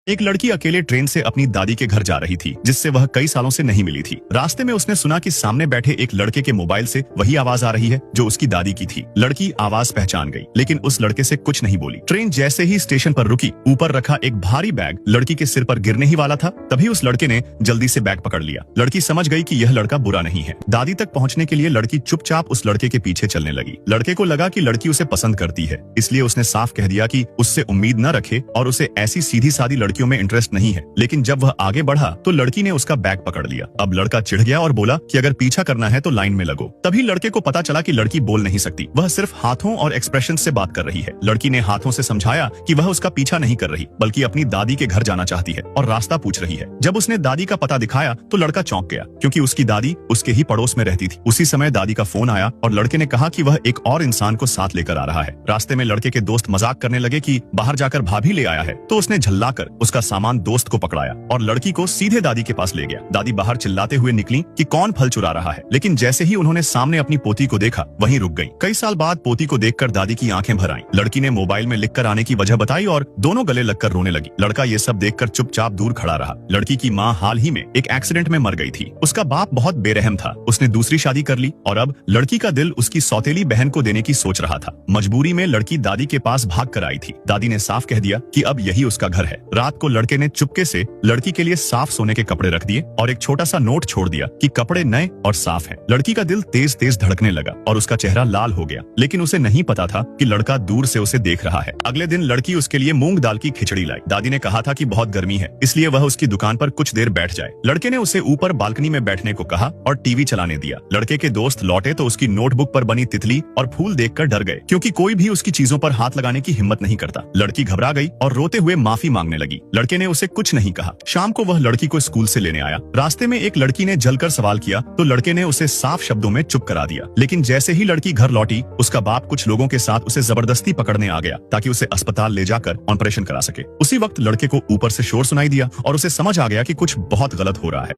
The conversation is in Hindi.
एक लड़की अकेले ट्रेन से अपनी दादी के घर जा रही थी, जिससे वह कई सालों से नहीं मिली थी। रास्ते में उसने सुना कि सामने बैठे एक लड़के के मोबाइल से वही आवाज आ रही है जो उसकी दादी की थी। लड़की आवाज पहचान गई, लेकिन उस लड़के से कुछ नहीं बोली। ट्रेन जैसे ही स्टेशन पर रुकी, ऊपर रखा एक भारी बैग लड़की के सिर पर गिरने ही वाला था। तभी उस लड़के ने जल्दी से बैग पकड़ लिया। लड़की समझ गई कि यह लड़का बुरा नहीं है। दादी तक पहुंचने के लिए लड़की चुपचाप उस लड़के के पीछे चलने लगी। लड़के को लगा कि लड़की उसे पसंद करती है, इसलिए उसने साफ कह दिया कि उससे उम्मीद न रखे और उसे ऐसी सीधी सादी लड़कियों में इंटरेस्ट नहीं है। लेकिन जब वह आगे बढ़ा तो लड़की ने उसका बैग पकड़ लिया। अब लड़का चिढ़ गया और बोला कि अगर पीछा करना है तो लाइन में लगो। तभी लड़के को पता चला कि लड़की बोल नहीं सकती, वह सिर्फ हाथों और एक्सप्रेशन से बात कर रही है। लड़की ने हाथों से समझाया कि वह उसका पीछा नहीं कर रही, बल्कि अपनी दादी के घर जाना चाहती है और रास्ता पूछ रही है। जब उसने दादी का पता दिखाया तो लड़का चौंक गया, क्योंकि उसकी दादी उसके ही पड़ोस में रहती थी। उसी समय दादी का फोन आया और लड़के ने कहा कि वह एक और इंसान को साथ लेकर आ रहा है। रास्ते में लड़के के दोस्त मजाक करने लगे कि बाहर जाकर भाभी ले आया है, तो उसने झल्लाकर उसका सामान दोस्त को पकड़ाया और लड़की को सीधे दादी के पास ले गया। दादी बाहर चिल्लाते हुए निकली कि कौन फल चुरा रहा है, लेकिन जैसे ही उन्होंने सामने अपनी पोती को देखा वहीं रुक गई। कई साल बाद पोती को देखकर दादी की आंखें भर आईं। लड़की ने मोबाइल में लिखकर आने की वजह बताई और दोनों गले लगकर रोने लगी। लड़का ये सब देखकर चुपचाप दूर खड़ा रहा। लड़की की माँ हाल ही में एक एक्सीडेंट में मर गई थी। उसका बाप बहुत बेरहम था, उसने दूसरी शादी कर ली और अब लड़की का दिल उसकी सौतेली बहन को देने की सोच रहा था। मजबूरी में लड़की दादी के पास भाग कर आई थी। दादी ने साफ कह दिया कि अब यही उसका घर है। रात को लड़के ने चुपके से लड़की के लिए साफ सोने के कपड़े रख दिए और एक छोटा सा नोट छोड़ दिया कि कपड़े नए और साफ हैं। लड़की का दिल तेज तेज धड़कने लगा और उसका चेहरा लाल हो गया, लेकिन उसे नहीं पता था कि लड़का दूर से उसे देख रहा है। अगले दिन लड़की उसके लिए मूंग दाल की खिचड़ी लाई। दादी ने कहा था कि बहुत गर्मी है, इसलिए वह उसकी दुकान पर कुछ देर बैठ जाए। लड़के ने उसे ऊपर बालकनी में बैठने को कहा और टीवी चलाने दिया। लड़के के दोस्त लौटे तो उसकी नोटबुक पर बनी तितली और फूल देखकर डर गए, क्योंकि कोई भी उसकी चीजों पर हाथ लगाने की हिम्मत नहीं करता। लड़की घबरा गई और रोते हुए माफी मांगने लगी। लड़के ने उसे कुछ नहीं कहा। शाम को वह लड़की को स्कूल से लेने आया। रास्ते में एक लड़की ने जलकर सवाल किया तो लड़के ने उसे साफ शब्दों में चुप करा दिया। लेकिन जैसे ही लड़की घर लौटी, उसका बाप कुछ लोगों के साथ उसे जबरदस्ती पकड़ने आ गया ताकि उसे अस्पताल ले जाकर ऑपरेशन करा सके। उसी वक्त लड़के को ऊपर से शोर सुनाई दिया और उसे समझ आ गया कि कुछ बहुत गलत हो रहा है।